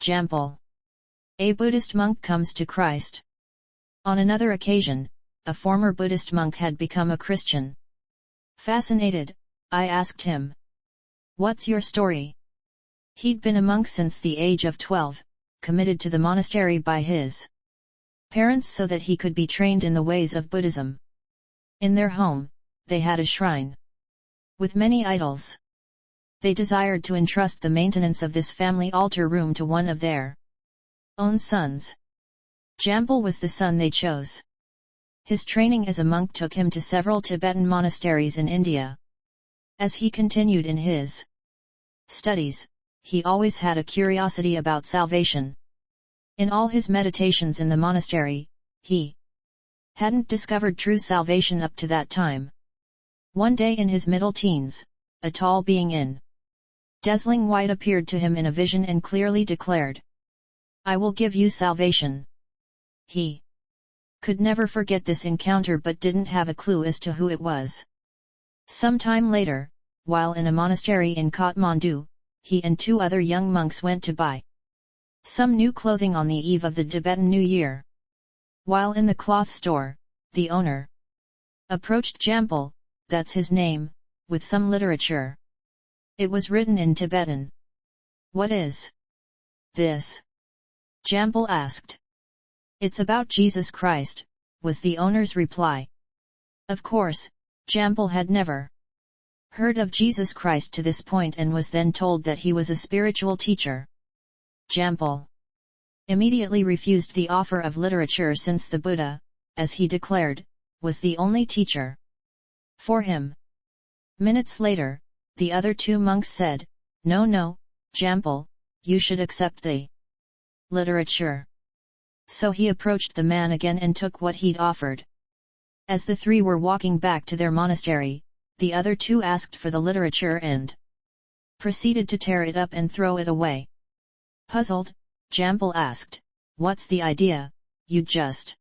JAMPEL. A Buddhist monk comes to Christ. On another occasion, a former Buddhist monk had become a Christian. Fascinated, I asked him, "What's your story?" He'd been a monk since the age of 12, committed to the monastery by his parents so that he could be trained in the ways of Buddhism. In their home, they had a shrine with many idols. They desired to entrust the maintenance of this family altar room to one of their own sons. JAMPEL was the son they chose. His training as a monk took him to several Tibetan monasteries in India. As he continued in his studies, he always had a curiosity about salvation. In all his meditations in the monastery, he hadn't discovered true salvation up to that time. One day in his middle teens, a tall being in dazzling white appeared to him in a vision and clearly declared, "I will give you salvation." He could never forget this encounter but didn't have a clue as to who it was. Some time later, while in a monastery in Kathmandu, he and two other young monks went to buy some new clothing on the eve of the Tibetan New Year. While in the cloth store, the owner approached JAMPEL, that's his name, with some literature. It was written in Tibetan. "What is this?" JAMPEL asked. "It's about Jesus Christ," was the owner's reply. Of course, JAMPEL had never heard of Jesus Christ to this point and was then told that he was a spiritual teacher. JAMPEL immediately refused the offer of literature since the Buddha, as he declared, was the only teacher for him. Minutes later, the other two monks said, No, JAMPEL, you should accept the literature." So he approached the man again and took what he'd offered. As the three were walking back to their monastery, the other two asked for the literature and proceeded to tear it up and throw it away. Puzzled, JAMPEL asked, "What's the idea? You just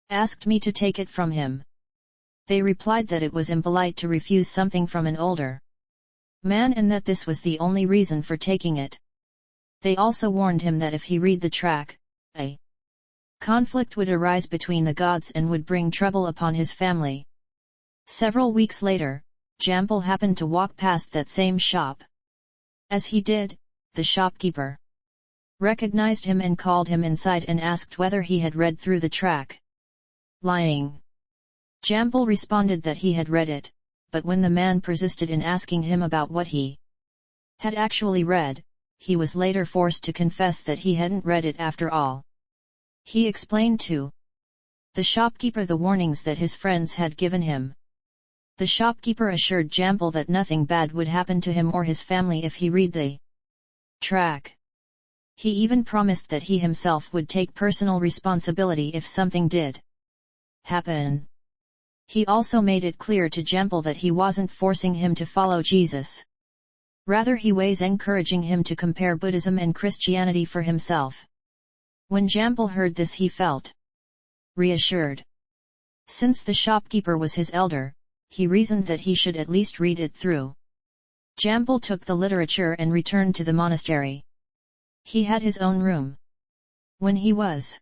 asked me to take it from him." They replied that it was impolite to refuse something from an older man and that this was the only reason for taking it. They also warned him that if he read the tract, a conflict would arise between the gods and would bring trouble upon his family. Several weeks later, JAMPEL happened to walk past that same shop. As he did, the shopkeeper recognized him and called him inside and asked whether he had read through the tract. Lying. JAMPEL responded that he had read it, but when the man persisted in asking him about what he had actually read, he was later forced to confess that he hadn't read it after all. He explained to the shopkeeper the warnings that his friends had given him. The shopkeeper assured JAMPEL that nothing bad would happen to him or his family if he read the tract. He even promised that he himself would take personal responsibility if something did happen. He also made it clear to JAMPEL that he wasn't forcing him to follow Jesus. Rather he was encouraging him to compare Buddhism and Christianity for himself. When JAMPEL heard this he felt reassured. Since the shopkeeper was his elder, he reasoned that he should at least read it through. JAMPEL took the literature and returned to the monastery. He had his own room. When he was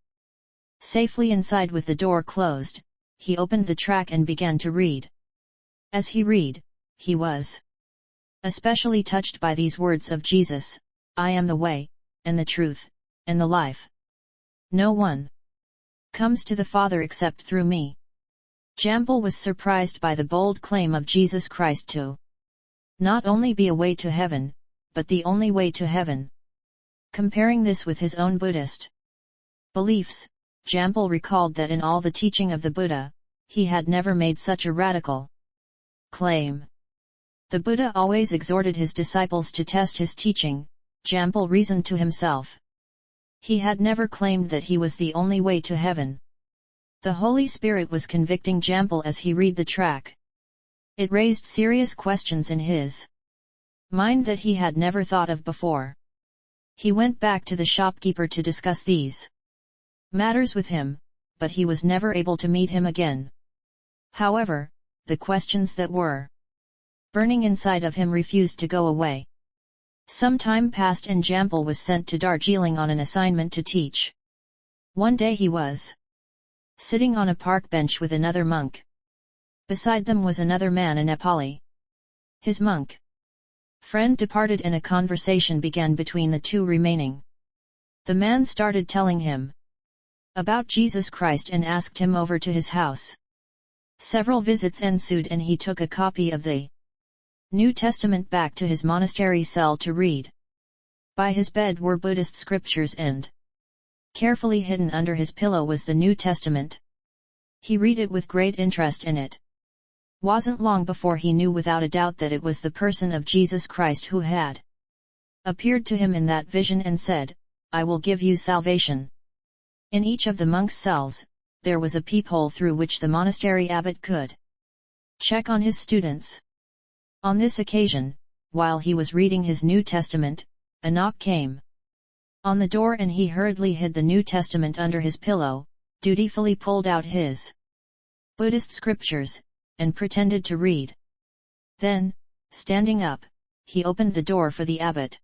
safely inside with the door closed, he opened the tract and began to read. As he read, he was especially touched by these words of Jesus, "I am the way, and the truth, and the life. No one comes to the Father except through me." JAMPEL was surprised by the bold claim of Jesus Christ to not only be a way to heaven, but the only way to heaven. Comparing this with his own Buddhist beliefs, JAMPEL recalled that in all the teaching of the Buddha, he had never made such a radical claim. The Buddha always exhorted his disciples to test his teaching, JAMPEL reasoned to himself. He had never claimed that he was the only way to heaven. The Holy Spirit was convicting JAMPEL as he read the tract. It raised serious questions in his mind that he had never thought of before. He went back to the shopkeeper to discuss these matters with him, but he was never able to meet him again. However, the questions that were burning inside of him refused to go away. Some time passed and Jampel was sent to Darjeeling on an assignment to teach. One day he was sitting on a park bench with another monk. Beside them was another man, a Nepali. His monk friend departed and a conversation began between the two remaining. The man started telling him about Jesus Christ and asked him over to his house. Several visits ensued and he took a copy of the New Testament back to his monastery cell to read. By his bed were Buddhist scriptures and carefully hidden under his pillow was the New Testament. He read it with great interest in it. Wasn't long before he knew without a doubt that it was the person of Jesus Christ who had appeared to him in that vision and said, "I will give you salvation." In each of the monks' cells, there was a peephole through which the monastery abbot could check on his students. On this occasion, while he was reading his New Testament, a knock came on the door and he hurriedly hid the New Testament under his pillow, dutifully pulled out his Buddhist scriptures, and pretended to read. Then, standing up, he opened the door for the abbot.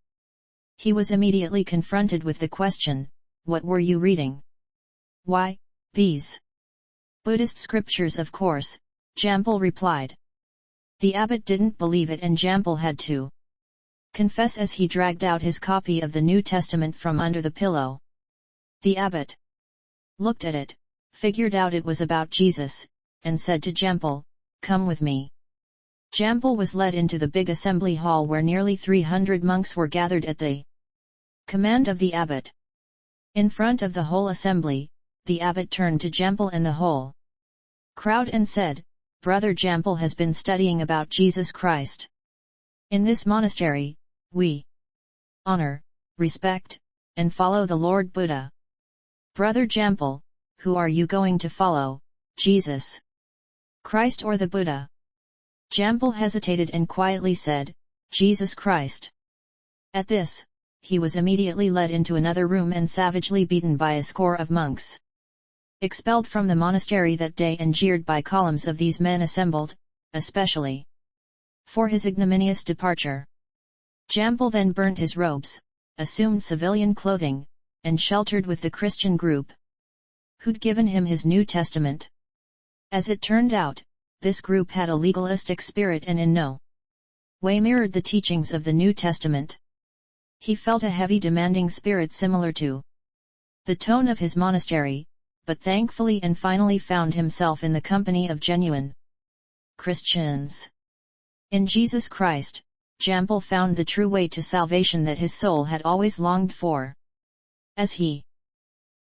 He was immediately confronted with the question, "What were you reading?" "Why, these Buddhist scriptures, of course," Jampel replied. The abbot didn't believe it and Jampel had to confess as he dragged out his copy of the New Testament from under the pillow. The abbot looked at it, figured out it was about Jesus, and said to Jampel, "Come with me." Jampel was led into the big assembly hall where nearly 300 monks were gathered at the command of the abbot. In front of the whole assembly, the abbot turned to Jampel and the whole crowd and said, "Brother Jampel has been studying about Jesus Christ. In this monastery, we honor, respect, and follow the Lord Buddha. Brother Jampel, who are you going to follow, Jesus Christ or the Buddha?" Jampel hesitated and quietly said, "Jesus Christ." At this, he was immediately led into another room and savagely beaten by a score of monks. Expelled from the monastery that day and jeered by columns of these men assembled, especially for his ignominious departure. Jampel then burnt his robes, assumed civilian clothing, and sheltered with the Christian group who'd given him his New Testament. As it turned out, this group had a legalistic spirit and in no way mirrored the teachings of the New Testament. He felt a heavy demanding spirit similar to the tone of his monastery, but thankfully and finally found himself in the company of genuine Christians. In Jesus Christ, Jampel found the true way to salvation that his soul had always longed for. As he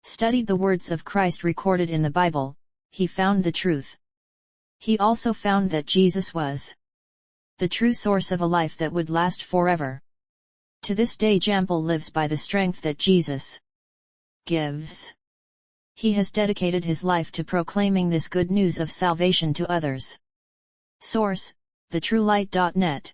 studied the words of Christ recorded in the Bible, he found the truth. He also found that Jesus was the true source of a life that would last forever. To this day Jampel lives by the strength that Jesus gives. He has dedicated his life to proclaiming this good news of salvation to others. Source: thetruelight.net